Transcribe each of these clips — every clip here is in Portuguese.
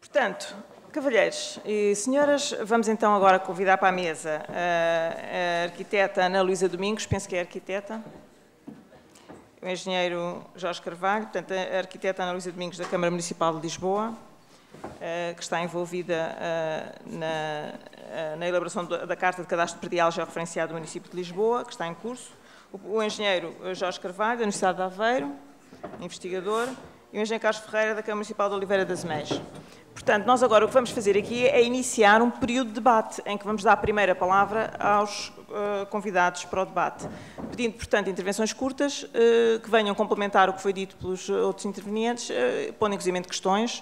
Portanto, cavalheiros e senhoras, vamos então agora convidar para a mesa a arquiteta Ana Luísa Domingos, penso que é arquiteta, o engenheiro Jorge Carvalho, portanto, a arquiteta Ana Luísa Domingos da Câmara Municipal de Lisboa, que está envolvida na elaboração da Carta de Cadastro Predial Georreferenciado do município de Lisboa, que está em curso, o engenheiro Jorge Carvalho, da Universidade de Aveiro, investigador, e o engenheiro Carlos Ferreira, da Câmara Municipal de Oliveira das Meias. Portanto, nós agora o que vamos fazer aqui é iniciar um período de debate, em que vamos dar a primeira palavra aos convidados para o debate, pedindo, portanto, intervenções curtas, que venham complementar o que foi dito pelos outros intervenientes, pondo inclusive questões,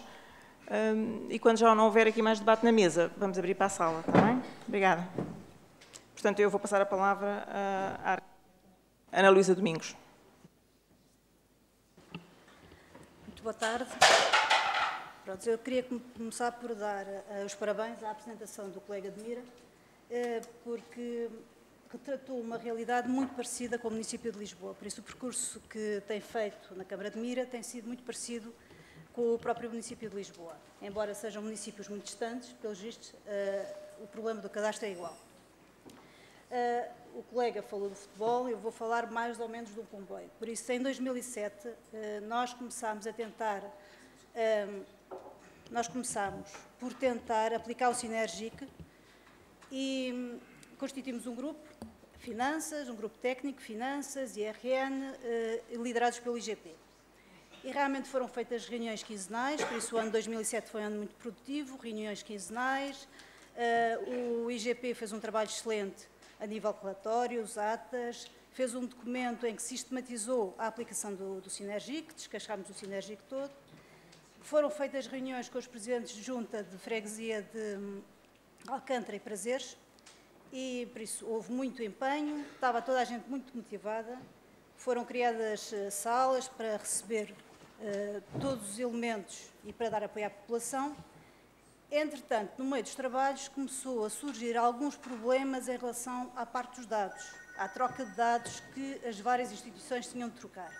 e quando já não houver aqui mais debate na mesa, vamos abrir para a sala, está bem? Obrigada. Portanto, eu vou passar a palavra à Ana Luísa Domingos. Muito boa tarde. Pronto, eu queria começar por dar os parabéns à apresentação do colega de Mira, porque retratou uma realidade muito parecida com o município de Lisboa. Por isso, o percurso que tem feito na Câmara de Mira tem sido muito parecido com o próprio município de Lisboa. Embora sejam municípios muito distantes, pelos vistos, o problema do cadastro é igual. O colega falou do futebol, eu vou falar mais ou menos do comboio. Por isso, em 2007, nós começámos por tentar aplicar o Sinergic e constituímos um grupo, Finanças, um grupo técnico, Finanças, IRN, liderados pelo IGP. E realmente foram feitas reuniões quinzenais, por isso o ano 2007 foi um ano muito produtivo, reuniões quinzenais, o IGP fez um trabalho excelente a nível de relatórios, atas, fez um documento em que sistematizou a aplicação do Sinergic, descascámos o Sinergic todo. Foram feitas reuniões com os presidentes de junta de freguesia de Alcântara e Prazeres e, por isso, houve muito empenho, estava toda a gente muito motivada, foram criadas salas para receber todos os elementos e para dar apoio à população. Entretanto, no meio dos trabalhos, começou a surgir alguns problemas em relação à parte dos dados, à troca de dados que as várias instituições tinham de trocar.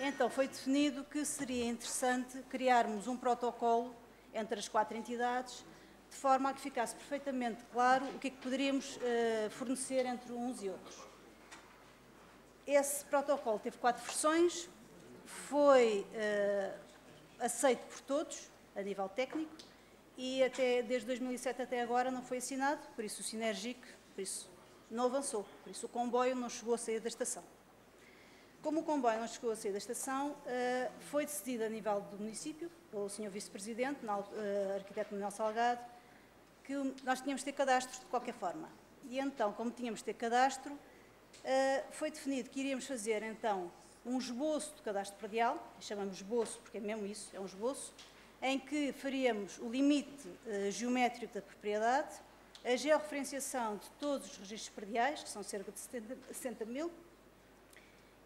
Então, foi definido que seria interessante criarmos um protocolo entre as 4 entidades, de forma a que ficasse perfeitamente claro o que é que poderíamos fornecer entre uns e outros. Esse protocolo teve 4 versões, foi aceito por todos, a nível técnico, e desde 2007 até agora não foi assinado, por isso o Sinergic, por isso não avançou, por isso o comboio não chegou a sair da estação. Como o comboio não chegou a sair da estação, foi decidido a nível do município, pelo Sr. Vice-Presidente, arquiteto Manuel Salgado, que nós tínhamos de ter cadastro de qualquer forma. E então, como tínhamos de ter cadastro, foi definido que iríamos fazer então um esboço de cadastro predial, chamamos esboço porque é mesmo isso, é um esboço, em que faríamos o limite geométrico da propriedade, a georreferenciação de todos os registros prediais, que são cerca de 60 mil,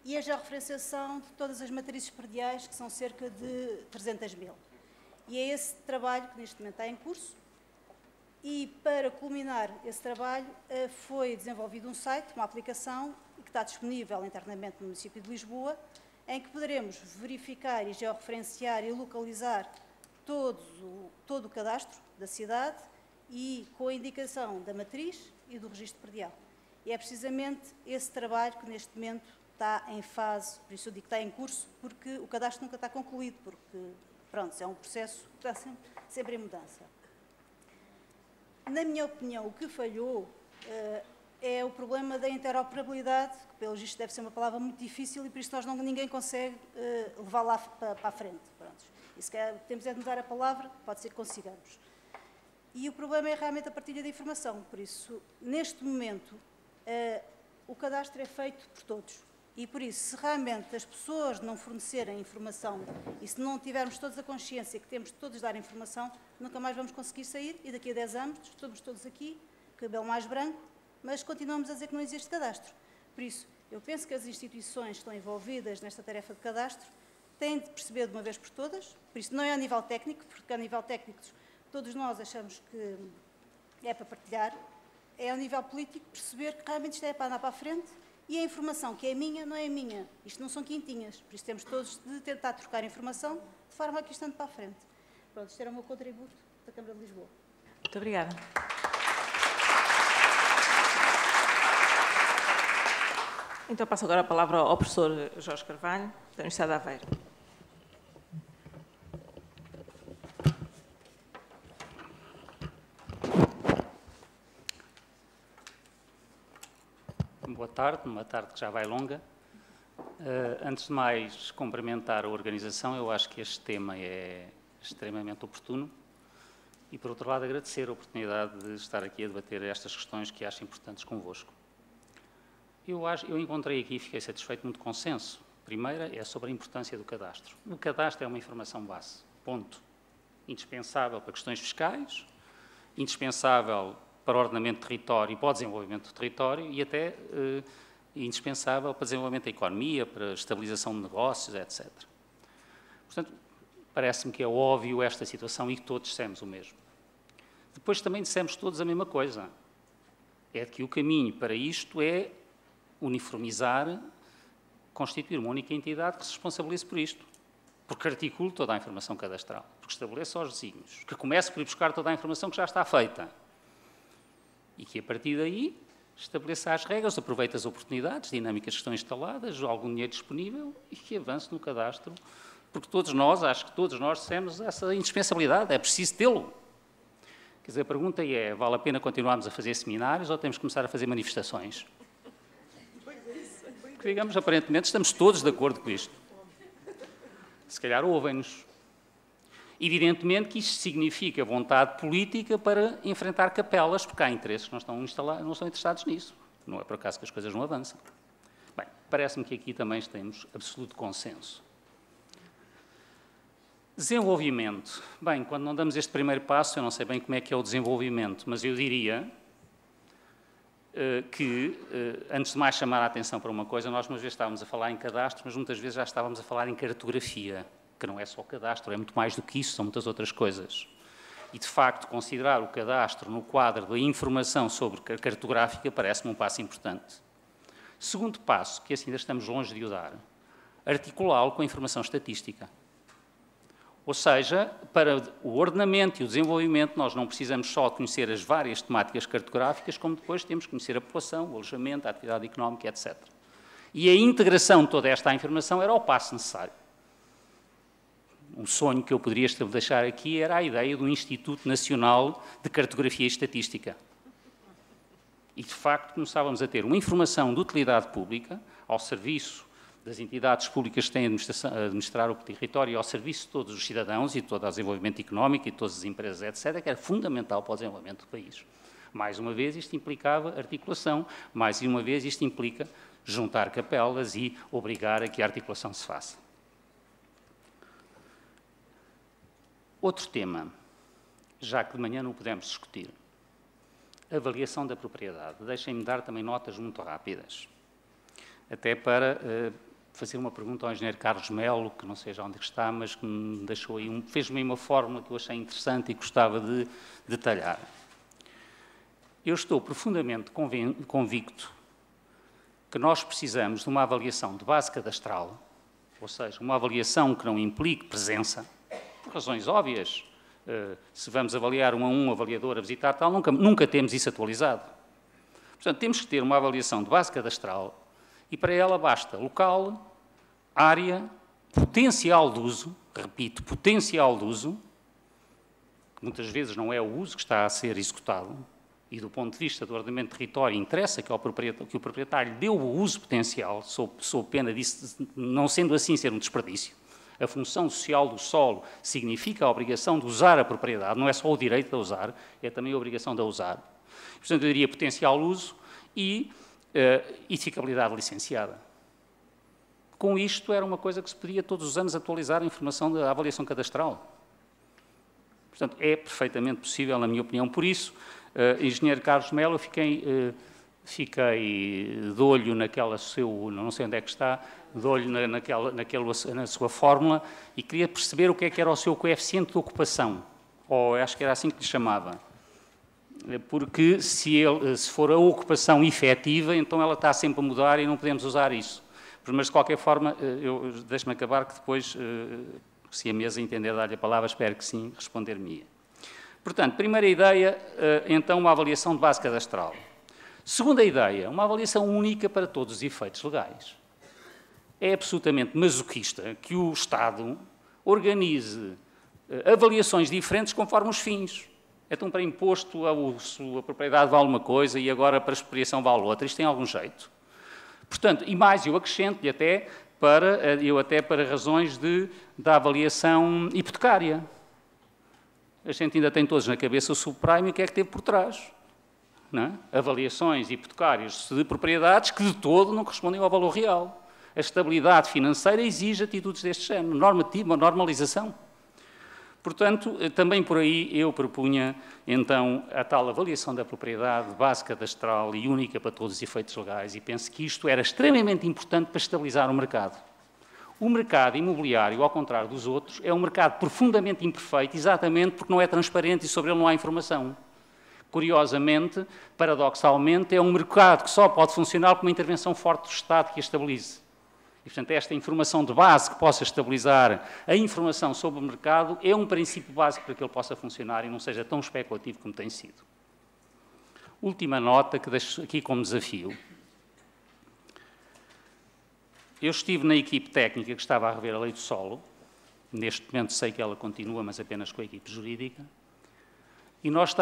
e a georreferenciação de todas as matrizes prediais, que são cerca de 300 mil. E é esse trabalho que neste momento está em curso. E para culminar esse trabalho, foi desenvolvido um site, uma aplicação, que está disponível internamente no município de Lisboa, em que poderemos verificar e georreferenciar e localizar todo o cadastro da cidade e com a indicação da matriz e do registro predial. E é precisamente esse trabalho que neste momento está em fase, por isso eu digo que está em curso, porque o cadastro nunca está concluído, porque, pronto, é um processo que está sempre em mudança. Na minha opinião, o que falhou é o problema da interoperabilidade, que, pelo visto, deve ser uma palavra muito difícil e, por isso, ninguém consegue levar lá para a frente. Pronto. E se calhar temos de mudar a palavra, pode ser que consigamos. E o problema é realmente a partilha de informação, por isso, neste momento, o cadastro é feito por todos. E, por isso, se realmente as pessoas não fornecerem informação e se não tivermos todos a consciência que temos de todos dar informação, nunca mais vamos conseguir sair e daqui a 10 anos estamos todos aqui, cabelo mais branco, mas continuamos a dizer que não existe cadastro. Por isso, eu penso que as instituições que estão envolvidas nesta tarefa de cadastro têm de perceber de uma vez por todas, por isso não é a nível técnico, porque a nível técnico todos nós achamos que é para partilhar, é a nível político perceber que realmente isto é para andar para a frente e a informação que é minha não é minha. Isto não são quintinhas, por isso temos todos de tentar trocar informação de forma a que isto ande para a frente. Pronto, isto era o meu contributo da Câmara de Lisboa. Muito obrigada. Então passo agora a palavra ao professor Jorge Carvalho, da Universidade de Aveiro. Boa tarde, uma tarde que já vai longa. Antes de mais, cumprimentar a organização, eu acho que este tema é extremamente oportuno e, por outro lado, agradecer a oportunidade de estar aqui a debater estas questões que acho importantes convosco. Eu encontrei aqui e fiquei satisfeito muito consenso. Primeira é sobre a importância do cadastro. O cadastro é uma informação base, ponto. Indispensável para questões fiscais, indispensável para o ordenamento do território e para o desenvolvimento do território e até indispensável para o desenvolvimento da economia, para a estabilização de negócios, etc. Portanto, parece-me que é óbvio esta situação e que todos dissemos o mesmo. Depois também dissemos todos a mesma coisa. É que o caminho para isto é uniformizar, constituir uma única entidade que se responsabilize por isto, porque articule toda a informação cadastral, porque estabeleça os desígnios, que comece por ir buscar toda a informação que já está feita e que, a partir daí, estabeleça as regras, aproveite as oportunidades dinâmicas que estão instaladas, algum dinheiro disponível e que avance no cadastro, porque todos nós, acho que todos nós dissemos essa indispensabilidade, é preciso tê-lo. Quer dizer, a pergunta é, vale a pena continuarmos a fazer seminários ou temos que começar a fazer manifestações? Porque, digamos, aparentemente estamos todos de acordo com isto. Se calhar ouvem-nos. Evidentemente que isto significa vontade política para enfrentar capelas, porque há interesses que não estão interessados nisso. Não é por acaso que as coisas não avançam. Bem, parece-me que aqui também temos absoluto consenso. Desenvolvimento. Bem, quando não damos este primeiro passo, eu não sei bem como é que é o desenvolvimento, mas eu diria que, antes de mais chamar a atenção para uma coisa, nós umas vezes estávamos a falar em cadastro, mas muitas vezes já estávamos a falar em cartografia, que não é só cadastro, é muito mais do que isso, são muitas outras coisas. E, de facto, considerar o cadastro no quadro da informação sobre cartográfica parece-me um passo importante. Segundo passo, que assim ainda estamos longe de o dar, articulá-lo com a informação estatística. Ou seja, para o ordenamento e o desenvolvimento, nós não precisamos só conhecer as várias temáticas cartográficas, como depois temos que conhecer a população, o alojamento, a atividade económica, etc. E a integração de toda esta informação era o passo necessário. Um sonho que eu poderia deixar aqui era a ideia do Instituto Nacional de Cartografia e Estatística. E, de facto, começávamos a ter uma informação de utilidade pública ao serviço das entidades públicas que têm a administrar o território e ao serviço de todos os cidadãos e de todo o desenvolvimento económico e de todas as empresas, etc., que era fundamental para o desenvolvimento do país. Mais uma vez, isto implicava articulação, mais uma vez, isto implica juntar capelas e obrigar a que a articulação se faça. Outro tema, já que de manhã não pudemos discutir, avaliação da propriedade. Deixem-me dar também notas muito rápidas, até para fazer uma pergunta ao engenheiro Carlos Melo, que não sei já onde está, mas que me deixou aí fez-me aí uma fórmula que eu achei interessante e gostava de detalhar. Eu estou profundamente convicto que nós precisamos de uma avaliação de base cadastral, ou seja, uma avaliação que não implique presença, por razões óbvias. Se vamos avaliar um avaliador a visitar tal, nunca temos isso atualizado. Portanto, temos que ter uma avaliação de base cadastral e para ela basta local, área, potencial de uso, repito, potencial de uso, que muitas vezes não é o uso que está a ser executado, e do ponto de vista do ordenamento de território interessa que o proprietário deu o uso potencial, sob pena disso, não sendo assim ser um desperdício. A função social do solo significa a obrigação de usar a propriedade, não é só o direito de a usar, é também a obrigação de a usar. Portanto, eu diria potencial uso e edificabilidade licenciada. Com isto, era uma coisa que se podia todos os anos atualizar a informação da avaliação cadastral. Portanto, é perfeitamente possível, na minha opinião. Por isso, engenheiro Carlos Melo, eu fiquei de olho naquela não sei onde é que está, de olho na sua fórmula e queria perceber o que era o seu coeficiente de ocupação, ou acho que era assim que lhe chamava. Porque se for a ocupação efetiva, então ela está sempre a mudar e não podemos usar isso. Mas, de qualquer forma, deixe-me acabar que depois Se a mesa entender dar-lhe a palavra, espero que sim, responder-me-ia. Portanto, primeira ideia, então, uma avaliação de base cadastral. Segunda ideia, uma avaliação única para todos os efeitos legais. É absolutamente masoquista que o Estado organize avaliações diferentes conforme os fins. Então, para imposto, a propriedade vale uma coisa e agora para expropriação vale outra. Isto tem algum jeito. Portanto, e mais, eu acrescento-lhe até para razões da avaliação hipotecária. A gente ainda tem todos na cabeça o subprime e o que é que teve por trás. Não é? Avaliações hipotecárias de propriedades que de todo não correspondem ao valor real. A estabilidade financeira exige atitudes deste género, normativa, normalização. Portanto, também por aí eu propunha, então, a tal avaliação da propriedade, base cadastral e única para todos os efeitos legais, e penso que isto era extremamente importante para estabilizar o mercado. O mercado imobiliário, ao contrário dos outros, é um mercado profundamente imperfeito, exatamente porque não é transparente e sobre ele não há informação. Curiosamente, paradoxalmente, é um mercado que só pode funcionar com uma intervenção forte do Estado que a estabilize. E, portanto, esta informação de base que possa estabilizar a informação sobre o mercado é um princípio básico para que ele possa funcionar e não seja tão especulativo como tem sido. Última nota que deixo aqui como desafio. Eu estive na equipe técnica que estava a rever a lei do solo. Neste momento sei que ela continua, mas apenas com a equipe jurídica. E nós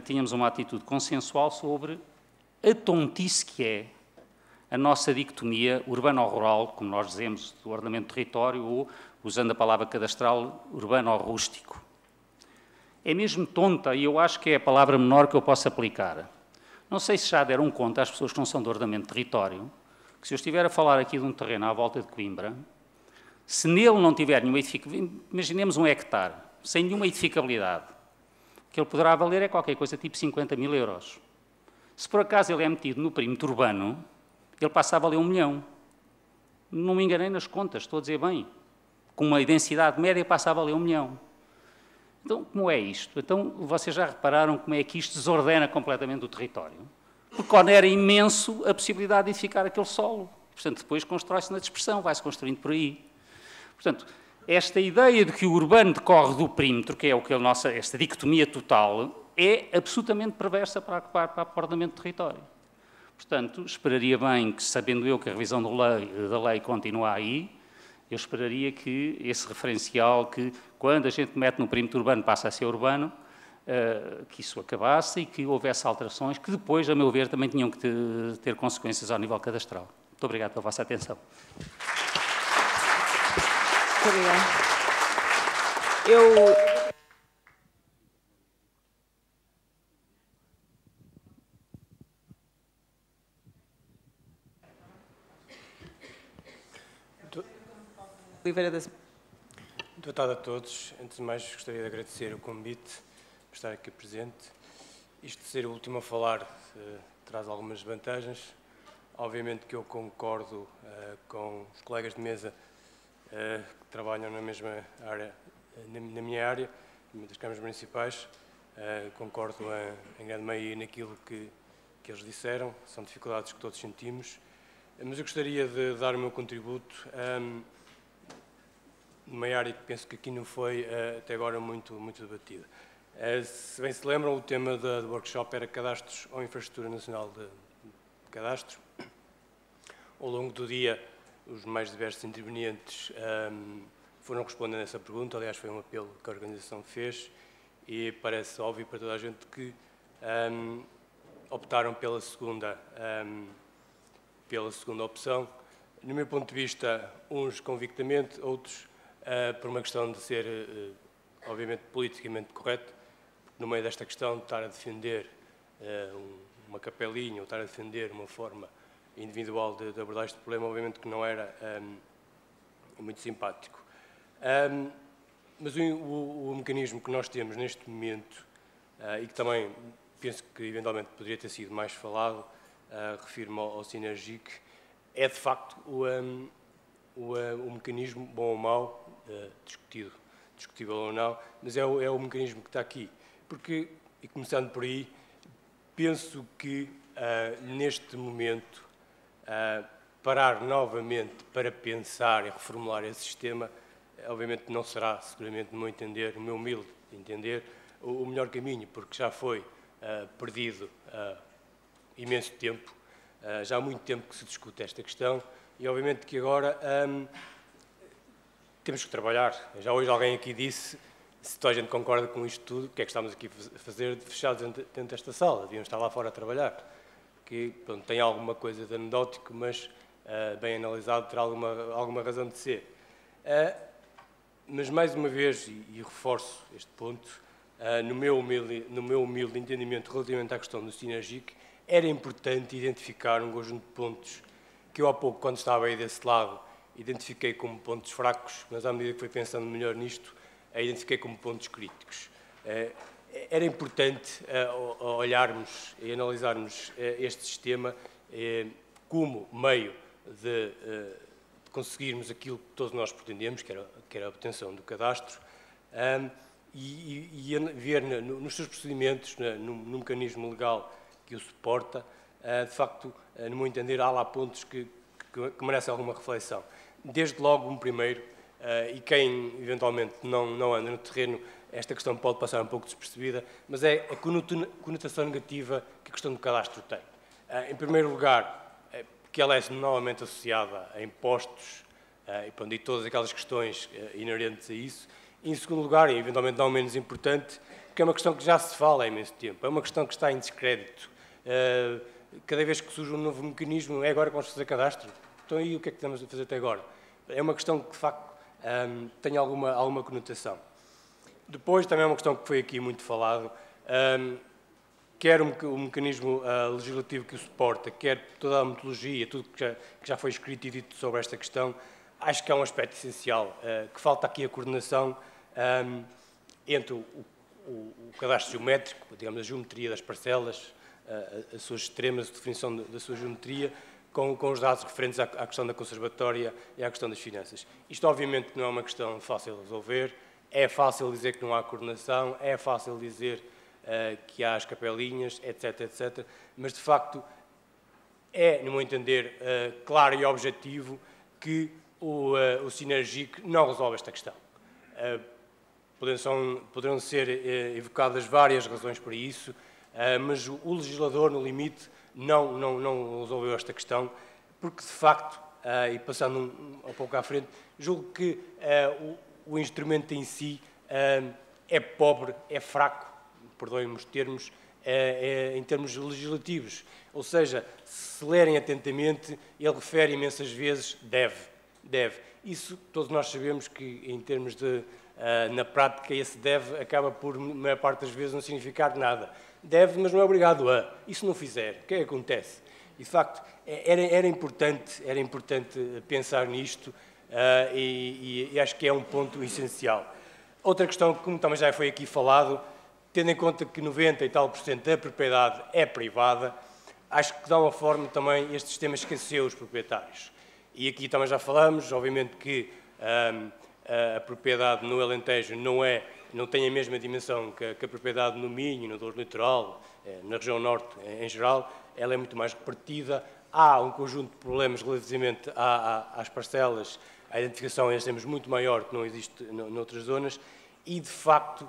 tínhamos uma atitude consensual sobre a tontice que é a nossa dicotomia urbano-rural, como nós dizemos, do ordenamento do território, ou, usando a palavra cadastral, urbano-rústico. É mesmo tonta, e eu acho que é a palavra menor que eu posso aplicar. Não sei se já deram conta às pessoas que não são do ordenamento do território, que se eu estiver a falar aqui de um terreno à volta de Coimbra, se nele não tiver nenhuma edificabilidade, imaginemos um hectare, sem nenhuma edificabilidade, o que ele poderá valer é qualquer coisa tipo 50 mil euros. Se por acaso ele é metido no perímetro urbano, ele passa a valer 1 milhão. Não me enganei nas contas, estou a dizer bem. Com uma densidade média passa a valer 1 milhão. Então, como é isto? Então, vocês já repararam como é que isto desordena completamente o território? Porque onera imenso a possibilidade de edificar aquele solo. Portanto, depois constrói-se na dispersão, vai-se construindo por aí. Portanto, esta ideia de que o urbano decorre do perímetro, que é o que esta dicotomia total, é absolutamente perversa para o ordenamento do território. Portanto, esperaria bem que, sabendo eu que a revisão da lei continua aí, eu esperaria que esse referencial, que quando a gente mete no perímetro urbano passa a ser urbano, que isso acabasse e que houvesse alterações que depois, a meu ver, também tinham que ter consequências ao nível cadastral. Muito obrigado pela vossa atenção. Muito obrigada. Oliveira das... Boa tarde a todos. Antes de mais, gostaria de agradecer o convite por estar aqui presente. Isto de ser o último a falar traz algumas vantagens. Obviamente que eu concordo com os colegas de mesa que trabalham na mesma área, na minha área, das câmaras municipais. Concordo em grande maioria naquilo que eles disseram. São dificuldades que todos sentimos. Mas eu gostaria de dar o meu contributo numa área que penso que aqui não foi até agora muito debatida. Se bem se lembram, o tema do workshop era cadastros ou infraestrutura nacional de cadastros. Ao longo do dia, os mais diversos intervenientes foram respondendo a essa pergunta. Aliás, foi um apelo que a organização fez e parece óbvio para toda a gente que optaram pela segunda opção. No meu ponto de vista, uns convictamente, outros por uma questão de ser, obviamente, politicamente correto, no meio desta questão de estar a defender uma capelinha ou estar a defender uma forma individual de abordar este problema, obviamente que não era muito simpático. Mas o mecanismo que nós temos neste momento, e que também penso que eventualmente poderia ter sido mais falado, refiro-me ao Synergic, é de facto o mecanismo, bom ou mau, discutível ou não, mas é o mecanismo que está aqui. Porque, e começando por aí, penso que neste momento parar novamente para pensar e reformular esse sistema obviamente não será, seguramente, no meu entender, no meu humilde entender, o melhor caminho, porque já foi perdido imenso tempo, já há muito tempo que se discute esta questão e, obviamente, que agora temos que trabalhar. Já hoje alguém aqui disse, se toda a gente concorda com isto tudo, o que é que estamos aqui a fazer fechados dentro desta sala? Devíamos estar lá fora a trabalhar. Que, pronto, tem alguma coisa de anedótico, mas bem analisado terá alguma razão de ser. Mas, mais uma vez, e reforço este ponto, no meu humilde entendimento relativamente à questão do Sinergic, era importante identificar um conjunto de pontos que eu há pouco, quando estava aí desse lado, identifiquei como pontos fracos, mas à medida que fui pensando melhor nisto, identifiquei como pontos críticos. Era importante olharmos e analisarmos este sistema como meio de conseguirmos aquilo que todos nós pretendemos, que era a obtenção do cadastro, e ver nos seus procedimentos, no mecanismo legal que o suporta, de facto, no meu entender, há lá pontos que merecem alguma reflexão. Desde logo, um primeiro, e quem eventualmente não anda no terreno, esta questão pode passar um pouco despercebida, mas é a conotação negativa que a questão do cadastro tem. Em primeiro lugar, porque ela é novamente associada a impostos e todas aquelas questões inerentes a isso. E, em segundo lugar, e eventualmente não menos importante, porque é uma questão que já se fala há imenso tempo, é uma questão que está em descrédito. Cada vez que surge um novo mecanismo, é agora que vamos fazer cadastro. Então, aí o que é que estamos a fazer até agora? É uma questão que, de facto, tem alguma conotação. Depois, também é uma questão que foi aqui muito falado, quer o mecanismo legislativo que o suporta, quer toda a metodologia, tudo que já foi escrito e dito sobre esta questão, acho que é um aspecto essencial, que falta aqui a coordenação entre o cadastro geométrico, digamos, a geometria das parcelas, as suas extremas, a definição da sua geometria, com os dados referentes à questão da conservatória e à questão das finanças. Isto, obviamente, não é uma questão fácil de resolver, é fácil dizer que não há coordenação, é fácil dizer que há as capelinhas, etc., etc., mas, de facto, é, no meu entender, claro e objetivo que o Sinergic não resolve esta questão. Poderão ser evocadas várias razões para isso, mas o legislador, no limite, não resolveu esta questão, porque, de facto, e passando um pouco à frente, julgo que o instrumento em si é pobre, é fraco, perdoem-me os termos, em termos legislativos. Ou seja, se lerem atentamente, ele refere imensas vezes deve. Isso todos nós sabemos que, em termos de, na prática, esse deve acaba por, a maior parte das vezes, não significar nada. Deve, mas não é obrigado a. E se não fizer, o que é que acontece? E, de facto, era importante pensar nisto e acho que é um ponto essencial. Outra questão, como também já foi aqui falado, tendo em conta que 90% e tal da propriedade é privada, acho que, de alguma forma, também este sistema esqueceu os proprietários. E aqui também já falamos, obviamente que a propriedade no Alentejo não tem a mesma dimensão que a propriedade no Minho, no Douro Litoral, na região norte em geral, ela é muito mais repartida, há um conjunto de problemas relativamente às parcelas, a identificação em termos muito maior que não existe noutras zonas e, de facto,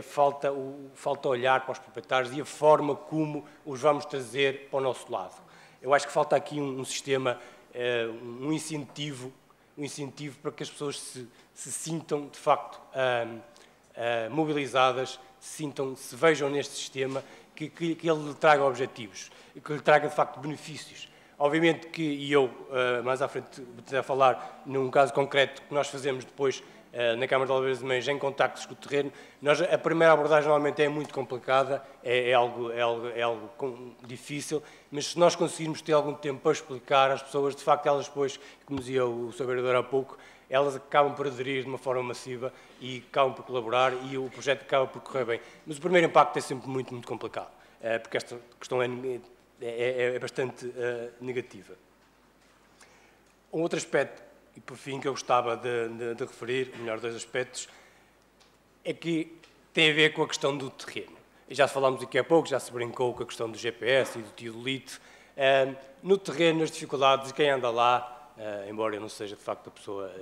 falta olhar para os proprietários e a forma como os vamos trazer para o nosso lado. Eu acho que falta aqui um sistema, um incentivo para que as pessoas se sintam, de facto, mobilizadas, se vejam neste sistema, que ele lhe traga objetivos, que lhe traga, de facto, benefícios. Obviamente que, e eu, mais à frente, vou falar num caso concreto que nós fazemos depois na Câmara de Oliveiras de Mães, em contactos com o terreno, a primeira abordagem normalmente é muito complicada, é algo difícil, mas se nós conseguirmos ter algum tempo para explicar às pessoas, de facto, elas depois, como dizia o Sr. Vereador há pouco, elas acabam por aderir de uma forma massiva e acabam por colaborar e o projeto acaba por correr bem. Mas o primeiro impacto é sempre muito, muito complicado, porque esta questão é bastante negativa. Um outro aspecto, e por fim, que eu gostava de referir, melhor, dois aspectos, é que tem a ver com a questão do terreno. E já falámos aqui há pouco, já se brincou com a questão do GPS e do teodolito. No terreno, as dificuldades de quem anda lá embora eu não seja de facto a pessoa,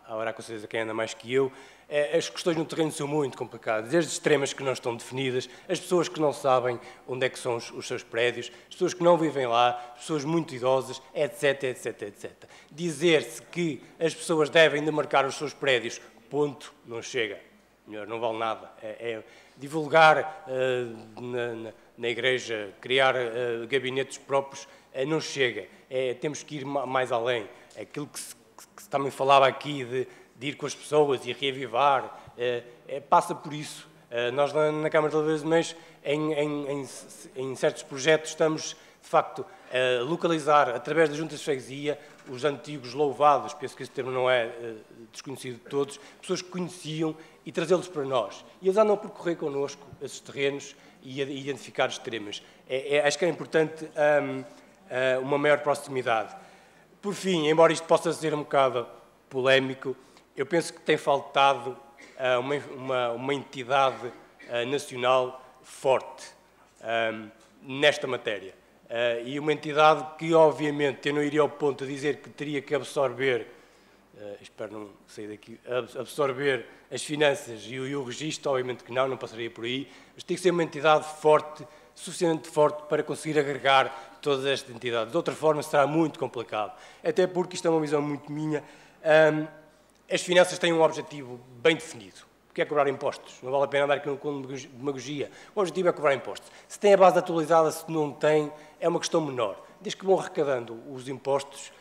haverá com certeza quem anda mais que eu, as questões no terreno são muito complicadas, desde extremas que não estão definidas, as pessoas que não sabem onde é que são os seus prédios, as pessoas que não vivem lá, pessoas muito idosas, etc, etc, etc. Dizer-se que as pessoas devem demarcar os seus prédios, ponto, não chega, melhor, não vale nada. Divulgar na igreja, criar gabinetes próprios, não chega. Temos que ir mais além. Aquilo que se também falava aqui de ir com as pessoas e reavivar, passa por isso. Nós na Câmara de Oliveira das Meias, em certos projetos, estamos, de facto, a localizar, através das juntas de freguesia, os antigos louvados, penso que esse termo não é desconhecido de todos, pessoas que conheciam e trazê-los para nós. E eles andam a percorrer connosco esses terrenos e a identificar extremas. Acho que é importante uma maior proximidade. Por fim, embora isto possa ser um bocado polémico, eu penso que tem faltado uma entidade nacional forte nesta matéria. E uma entidade que, obviamente, eu não iria ao ponto de dizer que teria que absorver, espero não sair daqui, absorver as finanças e o registro, obviamente que não passaria por aí, mas tem que ser uma entidade forte, suficientemente forte para conseguir agregar todas estas entidades. De outra forma, será muito complicado. Até porque, isto é uma visão muito minha, as finanças têm um objetivo bem definido, que é cobrar impostos. Não vale a pena andar com demagogia. O objetivo é cobrar impostos. Se tem a base atualizada, se não tem, é uma questão menor. Desde que vão arrecadando os impostos,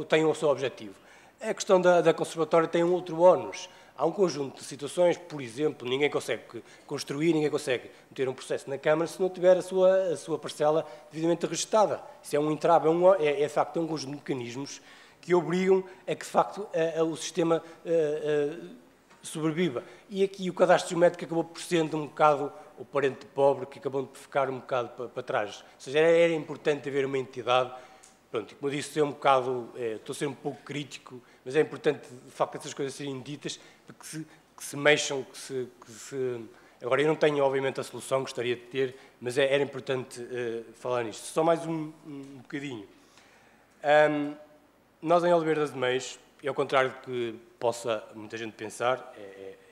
têm o seu objetivo. A questão da conservatória tem um outro ónus. Há um conjunto de situações, por exemplo, ninguém consegue construir, ninguém consegue meter um processo na Câmara se não tiver a sua parcela devidamente registada. Isso é um entrave, de facto, um conjunto de mecanismos que obrigam a que, de facto, o sistema sobreviva. E aqui o cadastro geométrico acabou por ser um bocado o parente pobre que acabou de ficar um bocado para trás. Ou seja, era importante haver uma entidade. Pronto, como eu disse, estou a ser um pouco crítico, mas é importante, de facto, essas coisas serem ditas, para que se mexam, Agora, eu não tenho, obviamente, a solução, gostaria de ter, mas era importante falar nisto. Só mais um bocadinho. Nós, em Oliveira das Meias, e ao contrário do que possa muita gente pensar,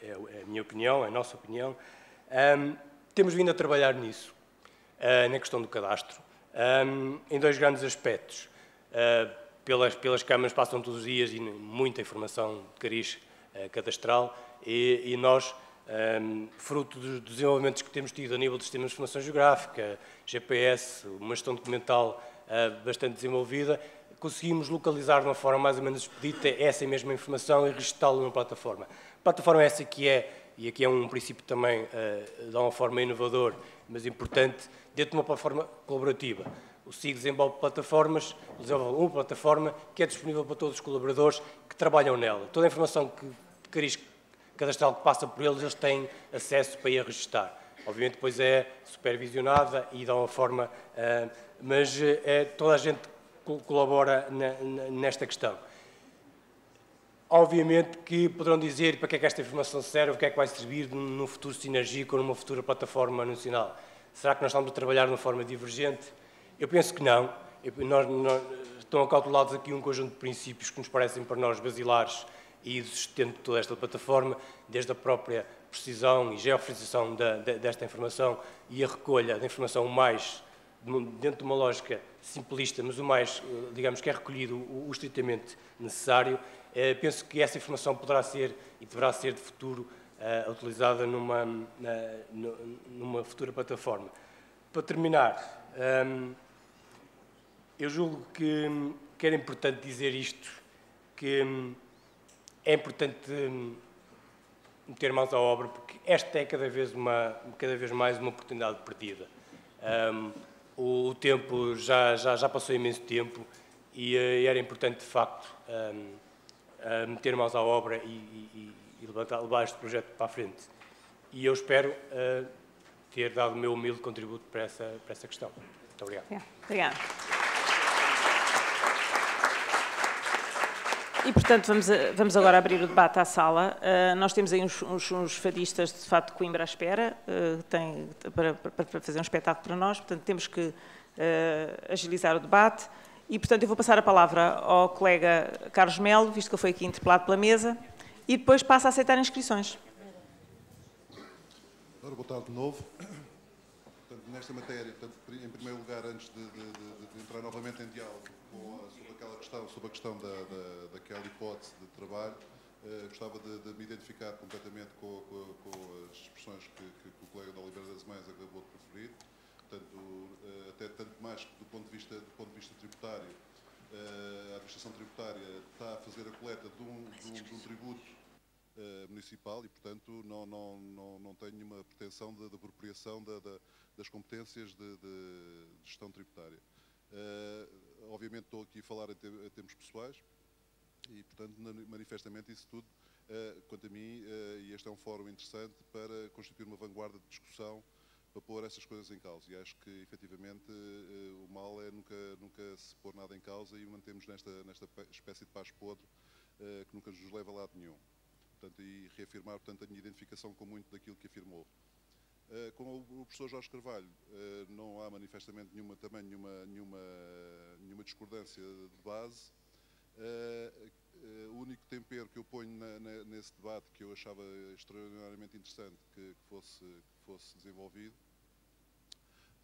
é a minha opinião, é a nossa opinião, temos vindo a trabalhar nisso, na questão do cadastro, em dois grandes aspectos. Pelas câmaras passam todos os dias e muita informação de cariz cadastral e nós, fruto dos desenvolvimentos que temos tido a nível dos sistemas de informação geográfica, GPS, uma gestão documental bastante desenvolvida, conseguimos localizar de uma forma mais ou menos expedita essa mesma informação e registá-la numa plataforma. A plataforma é essa que e aqui é um princípio também de uma forma inovador, mas importante, dentro de uma plataforma colaborativa. O SIG desenvolve plataformas, desenvolve uma plataforma que é disponível para todos os colaboradores que trabalham nela. Toda a informação de cariz cadastral que passa por eles têm acesso para ir a registar. Obviamente depois é supervisionada e de uma forma, mas toda a gente colabora nesta questão. Obviamente que poderão dizer para que é que esta informação serve, o que é que vai servir num futuro sinérgico ou numa futura plataforma nacional. Será que nós estamos a trabalhar de uma forma divergente? Eu penso que não. Estão acautelados aqui um conjunto de princípios que nos parecem para nós basilares e do sustento de toda esta plataforma, desde a própria precisão e georreferenciação desta informação e a recolha da informação mais, dentro de uma lógica simplista, mas o mais, digamos, que é recolhido o estritamente necessário. Penso que essa informação poderá ser e deverá ser de futuro utilizada numa futura plataforma. Para terminar, eu julgo que era importante dizer isto, que é importante meter mãos à obra, porque esta é cada vez mais uma oportunidade perdida. O tempo já passou imenso tempo e era importante, de facto, meter mãos à obra e levar este projeto para a frente. E eu espero ter dado o meu humilde contributo para essa questão. Muito obrigado. Obrigada. E, portanto, vamos agora abrir o debate à sala. Nós temos aí uns fadistas, de facto, de Coimbra à espera, para fazer um espetáculo para nós, portanto, temos que agilizar o debate E, portanto, eu vou passar a palavra ao colega Carlos Melo, visto que ele foi aqui interpelado pela mesa, e depois passa a aceitar inscrições. Ora, boa tarde de novo. Portanto, nesta matéria, em primeiro lugar, antes de entrar novamente em diálogo sobre a questão daquela hipótese de trabalho, gostava de me identificar completamente com as expressões que o colega da Oliveira das Mães acabou de preferir. Portanto, até tanto mais que do ponto de vista tributário, a administração tributária está a fazer a coleta de um tributo municipal e, portanto, não tem nenhuma pretensão de apropriação das competências de gestão tributária. Obviamente estou aqui a falar em termos pessoais e, portanto, manifestamente isso tudo, quanto a mim, e este é um fórum interessante para constituir uma vanguarda de discussão para pôr essas coisas em causa. E acho que, efetivamente, o mal é nunca se pôr nada em causa e mantemos nesta espécie de paz podre que nunca nos leva a lado nenhum. Portanto, e reafirmar, portanto, a minha identificação com muito daquilo que afirmou. Com o professor Jorge Carvalho, não há manifestamente nenhuma discordância de base. O único tempero que eu ponho nesse debate, que eu achava extraordinariamente interessante que fosse desenvolvido,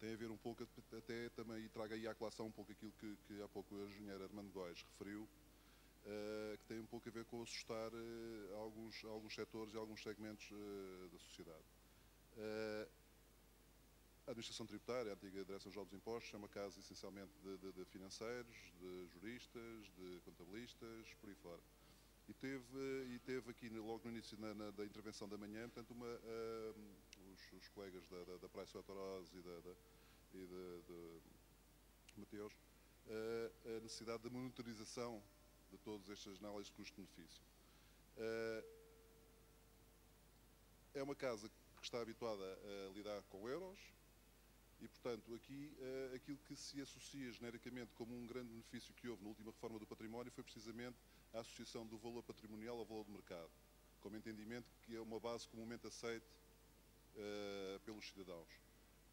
tem a ver um pouco, até também, e traga aí à colação um pouco aquilo que há pouco o engenheiro Armando Góes referiu, que tem um pouco a ver com assustar alguns setores e alguns segmentos da sociedade. A administração tributária, a antiga Direção-Geral dos Impostos, é uma casa essencialmente de financeiros, de juristas, de contabilistas, por aí fora. E teve aqui, logo no início da intervenção da manhã, portanto, os colegas da Pricewaterhouse e de Mateus, a necessidade da monitorização de todas estas análises de custo-benefício. É uma casa que está habituada a lidar com euros e, portanto, aqui aquilo que se associa genericamente como um grande benefício que houve na última reforma do património foi precisamente a associação do valor patrimonial ao valor de mercado, como entendimento que é uma base comumente aceite pelos cidadãos.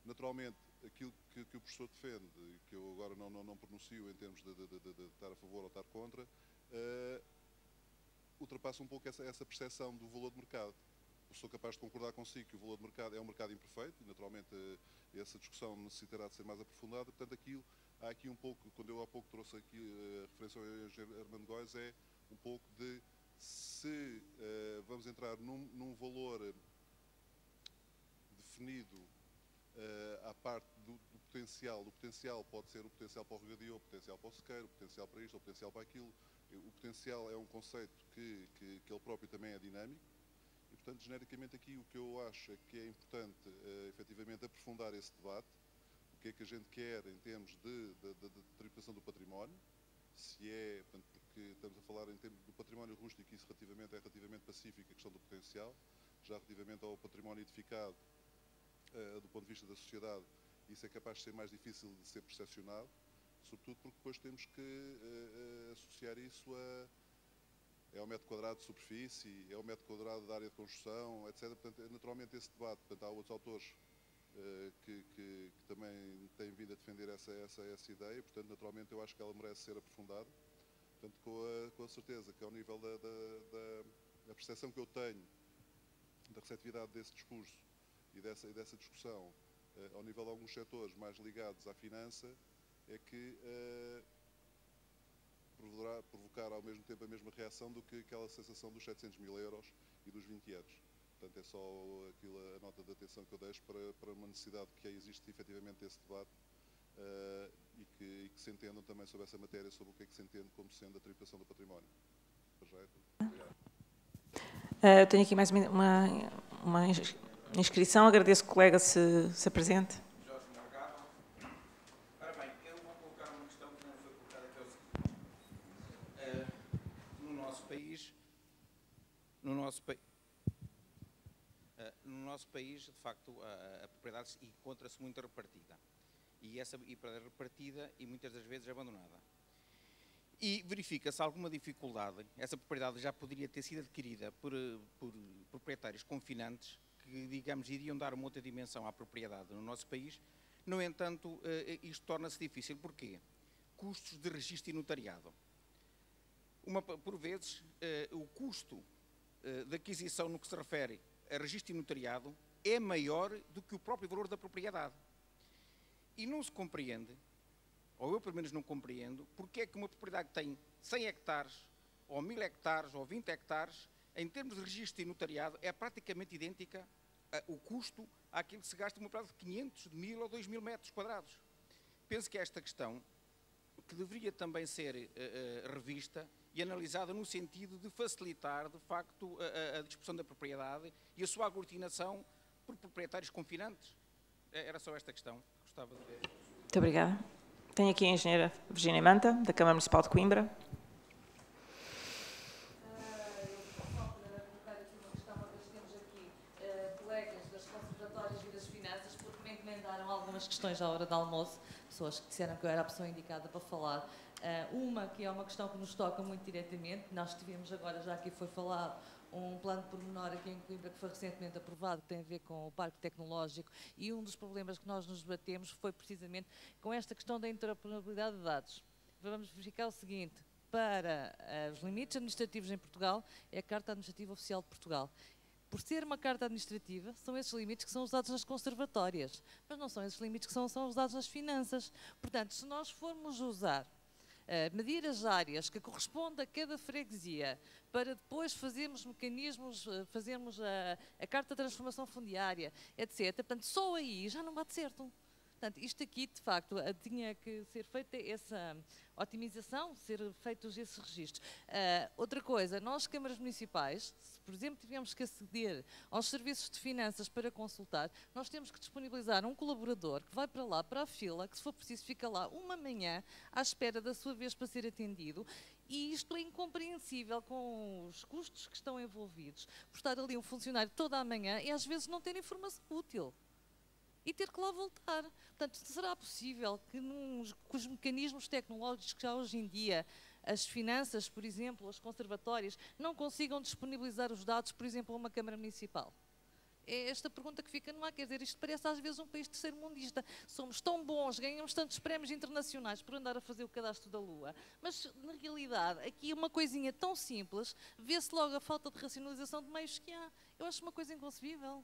Naturalmente, aquilo que o professor defende, e que eu agora não pronuncio em termos de estar a favor ou estar contra, ultrapassa um pouco essa percepção do valor de mercado. Eu sou capaz de concordar consigo que o valor de mercado é um mercado imperfeito e, naturalmente, essa discussão necessitará de ser mais aprofundada. Portanto, há aqui um pouco, quando eu há pouco trouxe aqui a referência ao engenheiro Armando Góes, é um pouco de se vamos entrar num valor definido à parte do potencial. O potencial pode ser o potencial para o regadio, o potencial para o sequeiro, o potencial para isto, o potencial para aquilo. O potencial é um conceito que ele próprio também é dinâmico. E, portanto, genericamente aqui o que eu acho é que é importante, efetivamente, aprofundar esse debate. O que é que a gente quer em termos de tributação do património, se é, portanto, porque estamos a falar em termos do património rústico, isso é relativamente pacífico, a questão do potencial, já relativamente ao património edificado, do ponto de vista da sociedade, isso é capaz de ser mais difícil de ser percepcionado, sobretudo porque depois temos que associar isso ao metro quadrado de superfície, ao metro quadrado da área de construção, etc. Portanto, naturalmente esse debate, portanto, há outros autores que também têm vindo a defender essa ideia, portanto, naturalmente eu acho que ela merece ser aprofundada, portanto, com a certeza que ao nível da percepção que eu tenho da receptividade desse discurso e dessa discussão, ao nível de alguns setores mais ligados à finança, é que poderá provocar ao mesmo tempo a mesma reação do que aquela sensação dos 700 mil euros e dos 20 anos. Portanto, é só a nota de atenção que eu deixo para uma necessidade que existe efetivamente esse debate e que se entendam também sobre essa matéria, sobre o que é que se entende como sendo a tributação do património. Eu tenho aqui mais uma inscrição. Agradeço que o colega se apresente. No nosso país, de facto, a propriedade encontra-se muito repartida. E para repartida e muitas das vezes abandonada. E verifica-se alguma dificuldade, essa propriedade já poderia ter sido adquirida por proprietários confinantes que, digamos, iriam dar uma outra dimensão à propriedade no nosso país. No entanto, isto torna-se difícil. Porquê? custos de registro e notariado. Por vezes, o custo de aquisição no que se refere a registro e notariado é maior do que o próprio valor da propriedade. E não se compreende, ou eu pelo menos não compreendo, porque é que uma propriedade que tem 100 hectares, ou 1000 hectares, ou 20 hectares, em termos de registro e notariado, é praticamente idêntica o custo àquilo que se gasta numa propriedade de 500, de 1000 ou 2000 metros quadrados. Penso que esta questão que deveria também ser revista e analisada no sentido de facilitar, de facto, a dispersão da propriedade e a sua aglutinação por proprietários confinantes. Era só esta questão que gostava de ver. Muito obrigada. Tenho aqui a engenheira Virgínia Manta, da Câmara Municipal de Coimbra. Algumas questões à hora do almoço, pessoas que disseram que eu era a pessoa indicada para falar. Uma que é uma questão que nos toca muito diretamente, nós tivemos agora, já aqui foi falado, um plano de pormenor aqui em Coimbra que foi recentemente aprovado, que tem a ver com o parque tecnológico, e um dos problemas que nós nos debatemos foi precisamente com esta questão da interoperabilidade de dados. Vamos verificar o seguinte: para os limites administrativos em Portugal, é a Carta Administrativa Oficial de Portugal. Por ser uma carta administrativa, são esses limites que são usados nas conservatórias, mas não são esses limites que são usados nas finanças. Portanto, se nós formos usar medir as áreas que correspondem a cada freguesia para depois fazermos mecanismos, fazermos a carta de transformação fundiária, etc., portanto, só aí já não bate certo. Portanto, isto aqui, de facto, tinha que ser feita essa otimização, ser feitos esses registros. Outra coisa, nós, câmaras municipais, se, por exemplo, tivermos que aceder aos serviços de finanças para consultar, nós temos que disponibilizar um colaborador que vai para lá, para a fila, que se for preciso fica lá uma manhã à espera da sua vez para ser atendido. E isto é incompreensível com os custos que estão envolvidos. Por estar ali um funcionário toda a manhã e às vezes não ter informação útil. E ter que lá voltar. Portanto, será possível que com os mecanismos tecnológicos que há hoje em dia, as finanças, por exemplo, as conservatórias, não consigam disponibilizar os dados, por exemplo, a uma Câmara Municipal? É esta pergunta que fica no ar. Quer dizer, isto parece às vezes um país terceiro-mundista. Somos tão bons, ganhamos tantos prémios internacionais por andar a fazer o cadastro da Lua, mas, na realidade, aqui uma coisinha tão simples, vê-se logo a falta de racionalização de meios que há. Eu acho uma coisa inconcebível.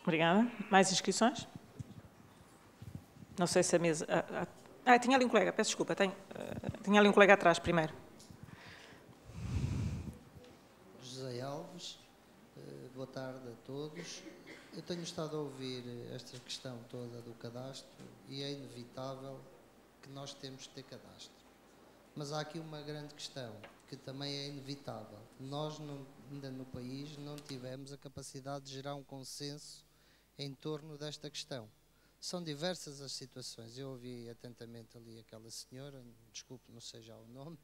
Obrigada. Mais inscrições? Não sei se a mesa... tinha ali um colega, peço desculpa. Tinha ali um colega atrás primeiro. José Alves, boa tarde a todos. Eu tenho estado a ouvir esta questão toda do cadastro e é inevitável que nós temos que ter cadastro. Mas há aqui uma grande questão, que também é inevitável. Nós, ainda no país, não tivemos a capacidade de gerar um consenso em torno desta questão. São diversas as situações. Eu ouvi atentamente ali aquela senhora, desculpe, não sei já o nome.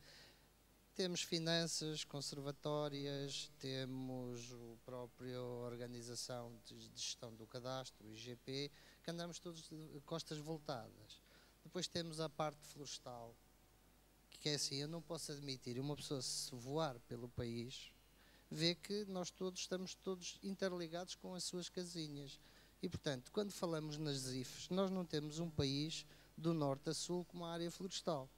Temos finanças, conservatórias, temos a própria organização de gestão do cadastro, o IGP, que andamos todos de costas voltadas. Depois temos a parte florestal, que é assim, eu não posso admitir, uma pessoa se voar pelo país, vê que nós todos estamos todos interligados com as suas casinhas. E, portanto, quando falamos nas IFES, nós não temos um país do norte a sul como a área florestal.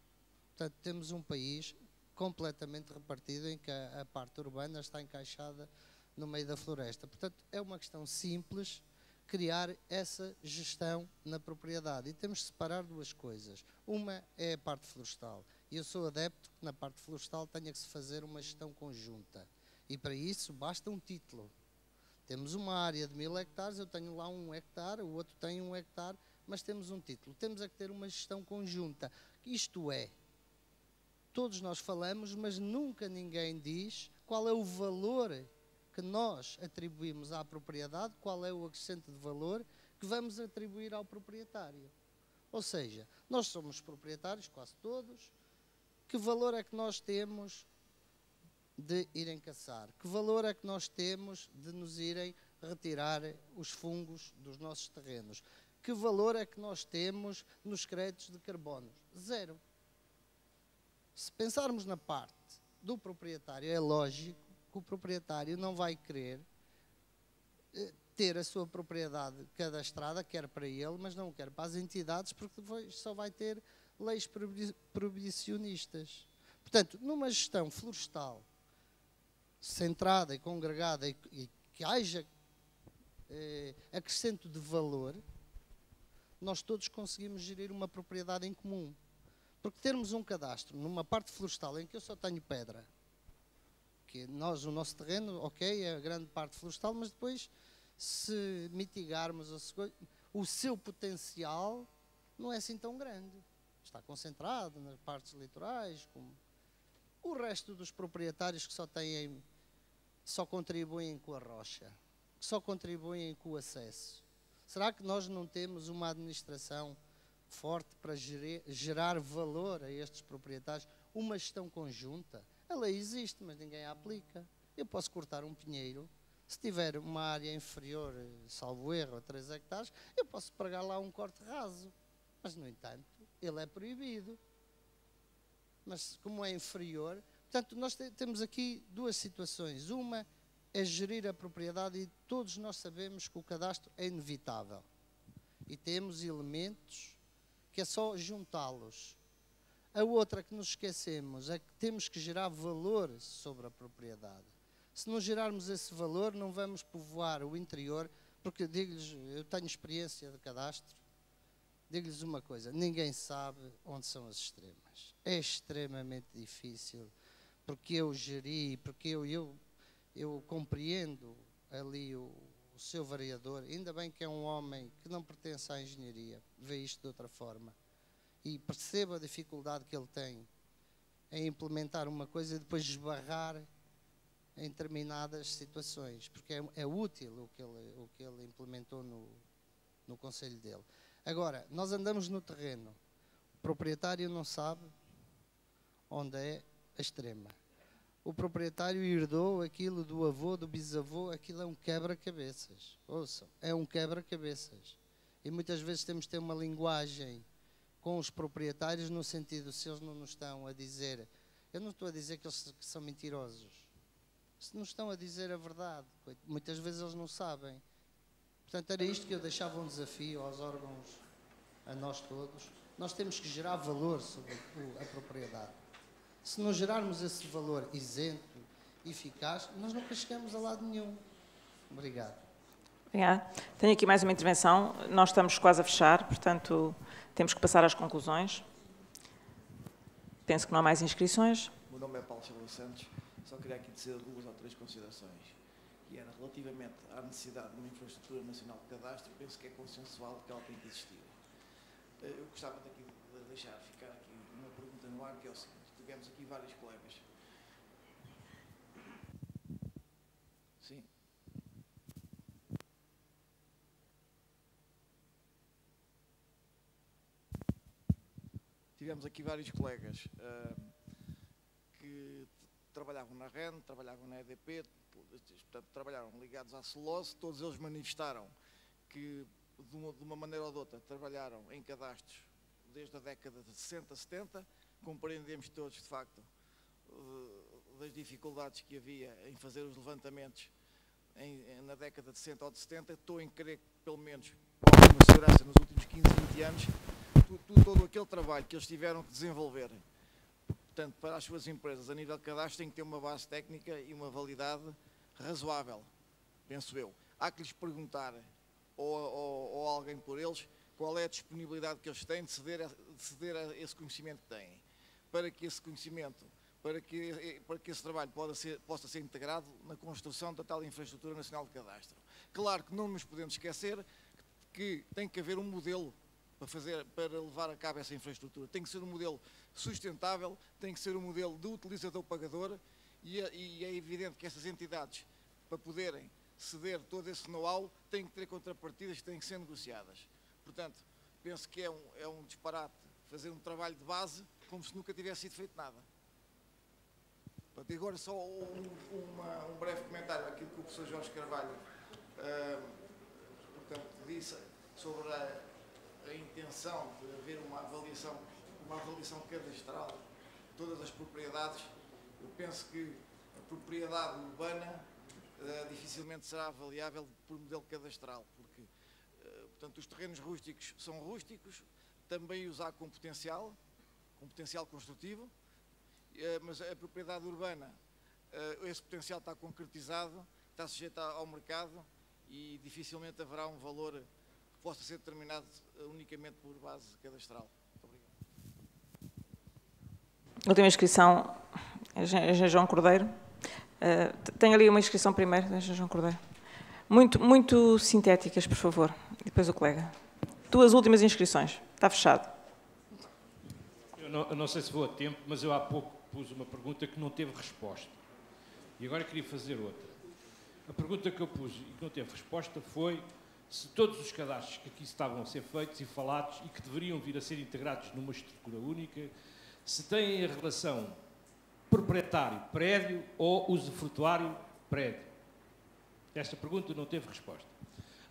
Portanto, temos um país completamente repartido em que a parte urbana está encaixada no meio da floresta. Portanto, é uma questão simples criar essa gestão na propriedade. E temos de separar duas coisas. Uma é a parte florestal. E eu sou adepto que na parte florestal tenha que se fazer uma gestão conjunta. E para isso basta um título. Temos uma área de 1000 hectares, eu tenho lá 1 hectare, o outro tem 1 hectare, mas temos um título. Temos é que ter uma gestão conjunta. Isto é, todos nós falamos, mas nunca ninguém diz qual é o valor que nós atribuímos à propriedade, qual é o acrescente de valor que vamos atribuir ao proprietário. Ou seja, nós somos proprietários, quase todos. Que valor é que nós temos de irem caçar? Que valor é que nós temos de nos irem retirar os fungos dos nossos terrenos? Que valor é que nós temos nos créditos de carbono? Zero. Se pensarmos na parte do proprietário, é lógico que o proprietário não vai querer ter a sua propriedade cadastrada, quer para ele, mas não quer para as entidades, porque depois só vai ter leis proibicionistas. Portanto, numa gestão florestal centrada e congregada e que haja acrescento de valor, nós todos conseguimos gerir uma propriedade em comum. Porque termos um cadastro numa parte florestal em que eu só tenho pedra, que nós, o nosso terreno, ok, é a grande parte florestal, mas depois, se mitigarmos o seu potencial, não é assim tão grande. Está concentrado nas partes litorais, como o resto dos proprietários que só contribuem com a rocha, que só contribuem com o acesso. Será que nós não temos uma administração forte para gerar valor a estes proprietários? Uma gestão conjunta? A lei existe, mas ninguém a aplica. Eu posso cortar um pinheiro, se tiver uma área inferior, salvo erro, a 3 hectares, eu posso pregar lá um corte raso. Mas, no entanto, ele é proibido. Mas, como é inferior... Portanto, nós temos aqui duas situações. Uma é gerir a propriedade e todos nós sabemos que o cadastro é inevitável. E temos elementos que é só juntá-los. A outra que nos esquecemos é que temos que gerar valor sobre a propriedade. Se não gerarmos esse valor, não vamos povoar o interior, porque, digo-lhes, eu tenho experiência de cadastro, digo-lhes uma coisa, ninguém sabe onde são as extremas. É extremamente difícil, porque eu geri, porque eu compreendo ali o seu vereador, ainda bem que é um homem que não pertence à engenharia, vê isto de outra forma, e percebo a dificuldade que ele tem em implementar uma coisa e depois esbarrar em determinadas situações, porque é útil o que ele implementou no conselho dele. Agora, nós andamos no terreno, o proprietário não sabe onde é a extrema. O proprietário herdou aquilo do avô, do bisavô, aquilo é um quebra-cabeças. Ouçam, é um quebra-cabeças. E muitas vezes temos de ter uma linguagem com os proprietários no sentido, se eles não nos estão a dizer, eu não estou a dizer que eles são mentirosos, se nos estão a dizer a verdade, muitas vezes eles não sabem. Portanto, era isto que eu deixava um desafio aos órgãos, a nós todos. Nós temos que gerar valor sobre a propriedade. Se não gerarmos esse valor isento, eficaz, nós nunca chegamos a lado nenhum. Obrigado. Obrigada. Tenho aqui mais uma intervenção. Nós estamos quase a fechar, portanto, temos que passar às conclusões. Penso que não há mais inscrições. O meu nome é Paulo Silva Santos. Só queria aqui dizer 2 ou 3 considerações. Que era relativamente à necessidade de uma infraestrutura nacional de cadastro, penso que é consensual que ela tem que existir. Eu gostava daqui de deixar ficar aqui uma pergunta no ar, que é o seguinte. Tivemos aqui vários colegas. Sim. Tivemos aqui vários colegas que trabalhavam na REN, trabalhavam na EDP, portanto, trabalharam ligados à celulose, todos eles manifestaram que, de uma maneira ou de outra, trabalharam em cadastros desde a década de 60, 70, compreendemos todos, de facto, das dificuldades que havia em fazer os levantamentos na década de 60 ou de 70, estou em crer que, pelo menos, com alguma segurança, nos últimos 15, 20 anos, todo aquele trabalho que eles tiveram que desenvolver, portanto, para as suas empresas, a nível de cadastro, tem que ter uma base técnica e uma validade razoável, penso eu. Há que lhes perguntar, ou alguém por eles, qual é a disponibilidade que eles têm de ceder a esse conhecimento que têm, para que esse conhecimento, para que esse trabalho possa ser integrado na construção da tal infraestrutura nacional de cadastro. Claro que não nos podemos esquecer que tem que haver um modelo para levar a cabo essa infraestrutura. Tem que ser um modelo sustentável, tem que ser um modelo de utilizador-pagador e é evidente que essas entidades, para poderem ceder todo esse know-how, têm que ter contrapartidas que têm que ser negociadas. Portanto, penso que é um disparate fazer um trabalho de base como se nunca tivesse sido feito nada. Portanto, e agora só um breve comentário àquilo que o professor Jorge Carvalho portanto, disse sobre a intenção de haver uma avaliação cadastral de todas as propriedades. Eu penso que a propriedade urbana dificilmente será avaliável por modelo cadastral, porque, portanto, os terrenos rústicos são rústicos, também os há com potencial construtivo, mas a propriedade urbana, esse potencial está concretizado, está sujeito ao mercado e dificilmente haverá um valor que possa ser determinado unicamente por base cadastral. Muito obrigado. Última inscrição, Engenheiro João Cordeiro. Tem ali uma inscrição primeiro, Engenheiro João Cordeiro. Muito sintéticas, por favor. E depois o colega. 2 últimas inscrições. Está fechado. Eu não sei se vou a tempo, mas eu há pouco pus uma pergunta que não teve resposta. E agora queria fazer outra. A pergunta que eu pus e que não teve resposta foi se todos os cadastros que aqui estavam a ser feitos e falados e que deveriam vir a ser integrados numa estrutura única, se têm a relação proprietário-prédio ou usufrutuário-prédio. Esta pergunta não teve resposta.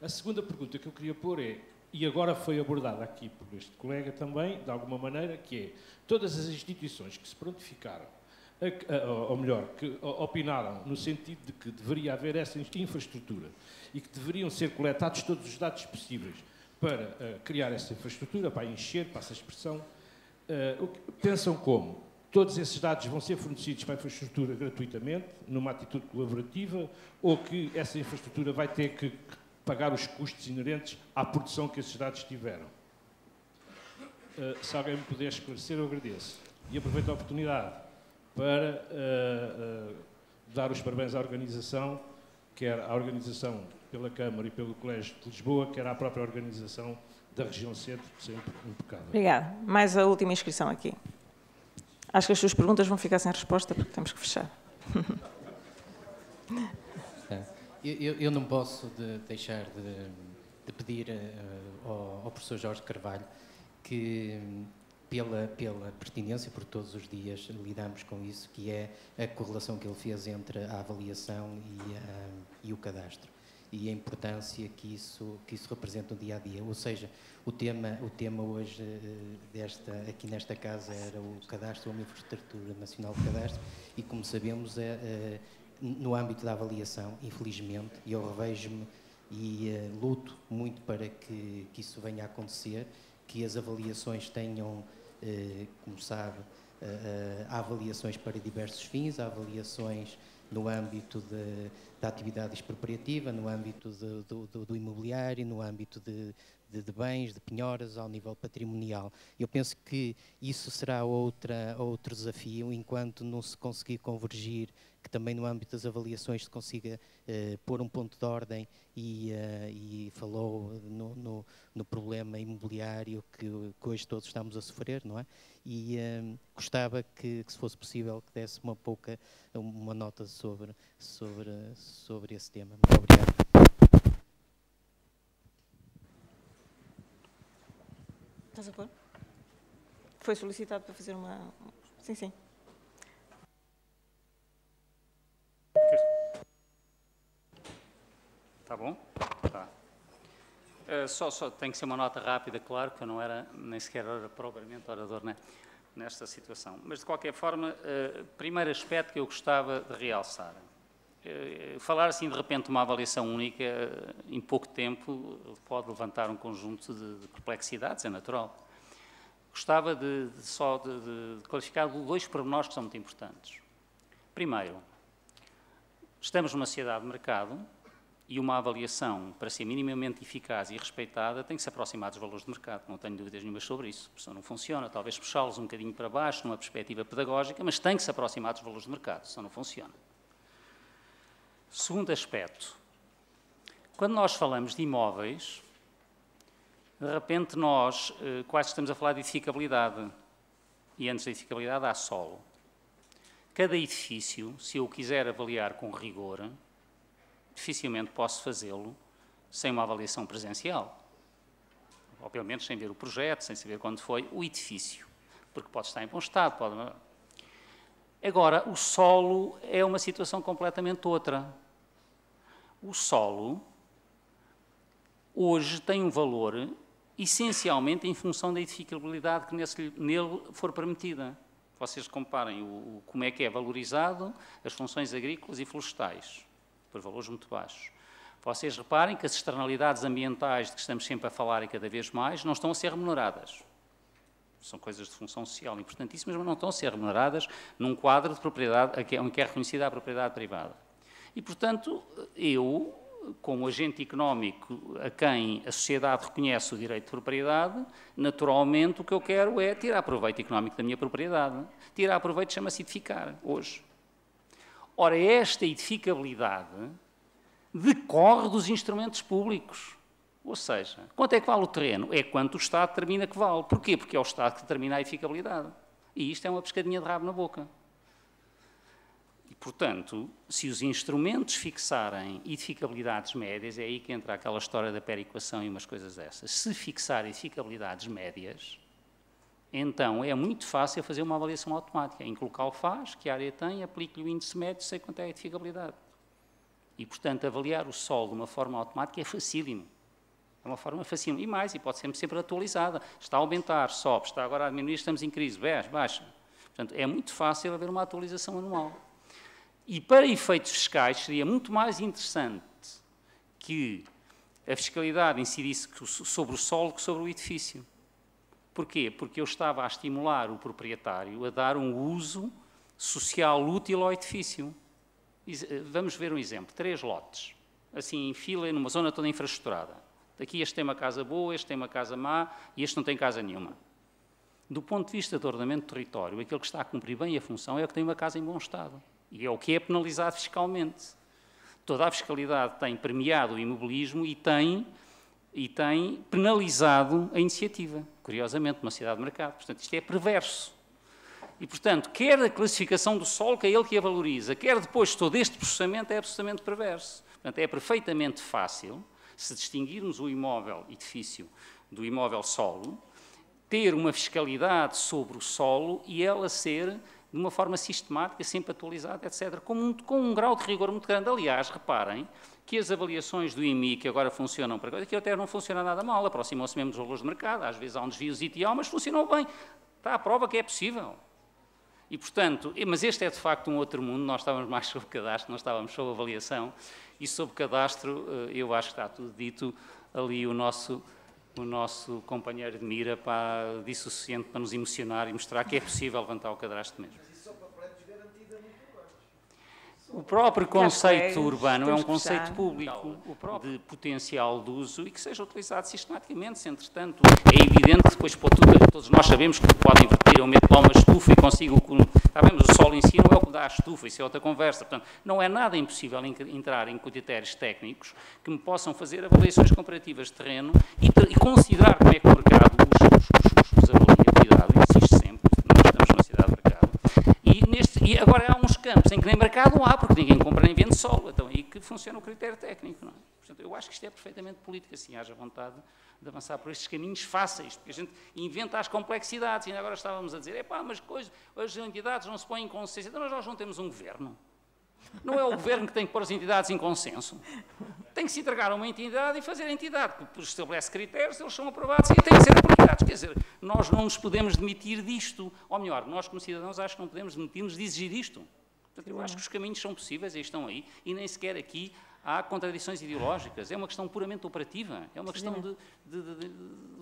A segunda pergunta que eu queria pôr é, e agora foi abordada aqui por este colega também, de alguma maneira, que é todas as instituições que se prontificaram, ou melhor, que opinaram no sentido de que deveria haver essa infraestrutura e que deveriam ser coletados todos os dados possíveis para criar essa infraestrutura, para encher, para essa expressão, pensam como? Todos esses dados vão ser fornecidos para a infraestrutura gratuitamente, numa atitude colaborativa, ou que essa infraestrutura vai ter que pagar os custos inerentes à produção que esses dados tiveram? Se alguém me puder esclarecer, eu agradeço. E aproveito a oportunidade para dar os parabéns à organização, quer à organização pela Câmara e pelo Colégio de Lisboa, quer à própria organização da região centro, sempre impecável. Obrigada. Mais a última inscrição aqui. Acho que as suas perguntas vão ficar sem resposta, porque temos que fechar. Eu não posso deixar de pedir ao professor Jorge Carvalho que, pela pertinência, por todos os dias lidamos com isso, que é a correlação que ele fez entre a avaliação e o cadastro, e a importância que isso representa no dia-a-dia. Ou seja, o tema hoje aqui nesta casa era o cadastro, uma infraestrutura nacional de cadastro, e como sabemos no âmbito da avaliação, infelizmente, e eu revejo-me e luto muito para que isso venha a acontecer, que as avaliações tenham, como sabe, há avaliações para diversos fins, há avaliações no âmbito da atividade expropriativa, no âmbito do imobiliário, no âmbito de bens, de penhoras, ao nível patrimonial. Eu penso que isso será outro desafio, enquanto não se conseguir convergir, que também no âmbito das avaliações se consiga pôr um ponto de ordem e falou no problema imobiliário que hoje todos estamos a sofrer, não é? E gostava que se fosse possível, que desse uma nota sobre esse tema. Muito obrigado. Estás a pôr? Foi solicitado para fazer uma... Sim, sim. Está bom? Tá. Só tem que ser uma nota rápida, claro, que eu não era, nem sequer era propriamente orador, né, nesta situação. Mas, de qualquer forma, primeiro aspecto que eu gostava de realçar. Falar assim, de repente, de uma avaliação única, em pouco tempo, pode levantar um conjunto de complexidades, é natural. Gostava só de clarificar 2 pormenores que são muito importantes. Primeiro, estamos numa sociedade de mercado e uma avaliação, para ser minimamente eficaz e respeitada, tem que se aproximar dos valores de mercado. Não tenho dúvidas nenhumas sobre isso. Senão não funciona. Talvez puxá-los um bocadinho para baixo, numa perspectiva pedagógica, mas tem que se aproximar dos valores de mercado. Senão não funciona. Segundo aspecto, quando nós falamos de imóveis, de repente nós quase estamos a falar de edificabilidade, e antes da edificabilidade há solo. Cada edifício, se eu quiser avaliar com rigor, dificilmente posso fazê-lo sem uma avaliação presencial, ou pelo menos sem ver o projeto, sem saber quando foi o edifício, porque pode estar em bom estado, pode... Agora, o solo é uma situação completamente outra. O solo, hoje, tem um valor essencialmente em função da edificabilidade que nele for permitida. Vocês comparem como é que é valorizado as funções agrícolas e florestais. por valores muito baixos. Vocês reparem que as externalidades ambientais de que estamos sempre a falar e cada vez mais não estão a ser remuneradas. São coisas de função social importantíssimas, mas não estão a ser remuneradas num quadro de propriedade em que é reconhecida a propriedade privada. E, portanto, eu, como agente económico a quem a sociedade reconhece o direito de propriedade, naturalmente o que eu quero é tirar proveito económico da minha propriedade. Tirar proveito chama-se edificar, hoje. Ora, esta edificabilidade decorre dos instrumentos públicos. Ou seja, quanto é que vale o terreno? É quanto o Estado determina que vale. Porquê? Porque é o Estado que determina a edificabilidade. E isto é uma pescadinha de rabo na boca. E, portanto, se os instrumentos fixarem edificabilidades médias, é aí que entra aquela história da perequação e umas coisas dessas. Se fixar edificabilidades médias, então é muito fácil fazer uma avaliação automática. Em que local faz, que área tem, aplique-lhe o índice médio, sei quanto é a edificabilidade. E, portanto, avaliar o solo de uma forma automática é facílimo. É uma forma facílima. E mais, e pode ser sempre atualizada. Está a aumentar, sobe, está agora a diminuir, estamos em crise, baixa. Portanto, é muito fácil haver uma atualização anual. E para efeitos fiscais seria muito mais interessante que a fiscalidade incidisse sobre o solo que sobre o edifício. Porquê? Porque eu estava a estimular o proprietário a dar um uso social útil ao edifício. Vamos ver um exemplo. 3 lotes, assim em fila, numa zona toda infraestruturada. Aqui este tem uma casa boa, este tem uma casa má e este não tem casa nenhuma. Do ponto de vista do ordenamento do território, aquele que está a cumprir bem a função é o que tem uma casa em bom estado. E é o que é penalizado fiscalmente. Toda a fiscalidade tem premiado o imobilismo e tem penalizado a iniciativa, curiosamente, numa cidade de mercado. Portanto, isto é perverso. E, portanto, quer a classificação do solo, que é ele que a valoriza, quer depois todo este processamento é absolutamente perverso. Portanto, é perfeitamente fácil, se distinguirmos o imóvel edifício do imóvel solo, ter uma fiscalidade sobre o solo e ela ser, de uma forma sistemática, sempre atualizada, etc., com um grau de rigor muito grande. Aliás, reparem que as avaliações do IMI, que agora funcionam para coisa, que até não funciona nada mal, aproximam-se mesmo dos valores de mercado, às vezes há um desvio ITL, mas funcionam bem. Está à prova que é possível. E, portanto, mas este é de facto um outro mundo, nós estávamos mais sobre cadastro, nós estávamos sobre avaliação, e sobre cadastro eu acho que está tudo dito, ali o nosso companheiro de mira disse o suficiente para nos emocionar e mostrar que é possível levantar o cadastro mesmo. Mas isso só para prédios garantidos muito baixo. O próprio conceito urbano é um conceito público de potencial de uso e que seja utilizado sistematicamente. Se, entretanto, é evidente que depois para tudo, todos nós sabemos que pode inverter, eu meto lá uma estufa e consigo... Está bem, mas o solo em si não é o que dá a estufa, isso é outra conversa. Portanto, não é nada impossível entrar em critérios técnicos que me possam fazer avaliações comparativas de terreno e considerar como é que o mercado os avalia. Cuidado, existe sempre, nós estamos numa cidade de mercado. E agora há uns campos em que nem mercado há, porque ninguém compra nem vende solo. Então aí que funciona o critério técnico. Não é? Portanto, eu acho que isto é perfeitamente política, assim, haja vontade de avançar por estes caminhos fáceis, porque a gente inventa as complexidades, e ainda agora estávamos a dizer, mas as entidades não se põem em consenso, então nós não temos um governo. Não é o governo que tem que pôr as entidades em consenso. Tem que se entregar a uma entidade e fazer a entidade, que estabelece critérios, eles são aprovados e têm que ser aplicados. Quer dizer, nós não nos podemos demitir disto, ou melhor, nós como cidadãos acho que não podemos demitir-nos de exigir isto. Portanto, eu acho que os caminhos são possíveis e estão aí, e nem sequer aqui há contradições ideológicas, é uma questão puramente operativa, é uma questão de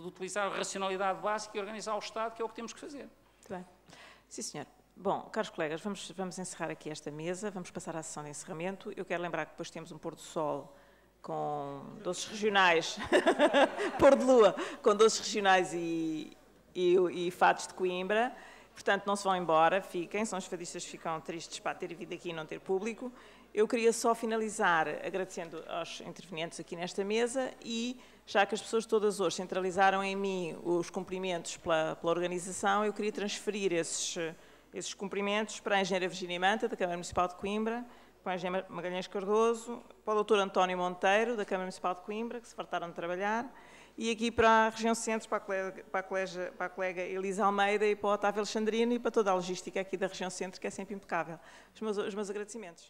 utilizar a racionalidade básica e organizar o Estado, que é o que temos que fazer. Muito bem. Sim, senhor. Bom, caros colegas, vamos encerrar aqui esta mesa, vamos passar à sessão de encerramento. Eu quero lembrar que depois temos um pôr do sol com doces regionais, pôr de lua, com doces regionais e fados de Coimbra. Portanto, não se vão embora, fiquem, são os fadistas que ficam tristes para ter vindo aqui e não ter público. Eu queria só finalizar agradecendo aos intervenientes aqui nesta mesa e, já que as pessoas todas hoje centralizaram em mim os cumprimentos pela organização, eu queria transferir esses cumprimentos para a engenheira Virginia Manta, da Câmara Municipal de Coimbra, para a engenheira Magalhães Cardoso, para o Dr. António Monteiro, da Câmara Municipal de Coimbra, que se fartaram de trabalhar, e aqui para a região centro, para a colega Elisa Almeida e para o Otávio Alexandrino e para toda a logística aqui da região centro, que é sempre impecável. Os meus agradecimentos.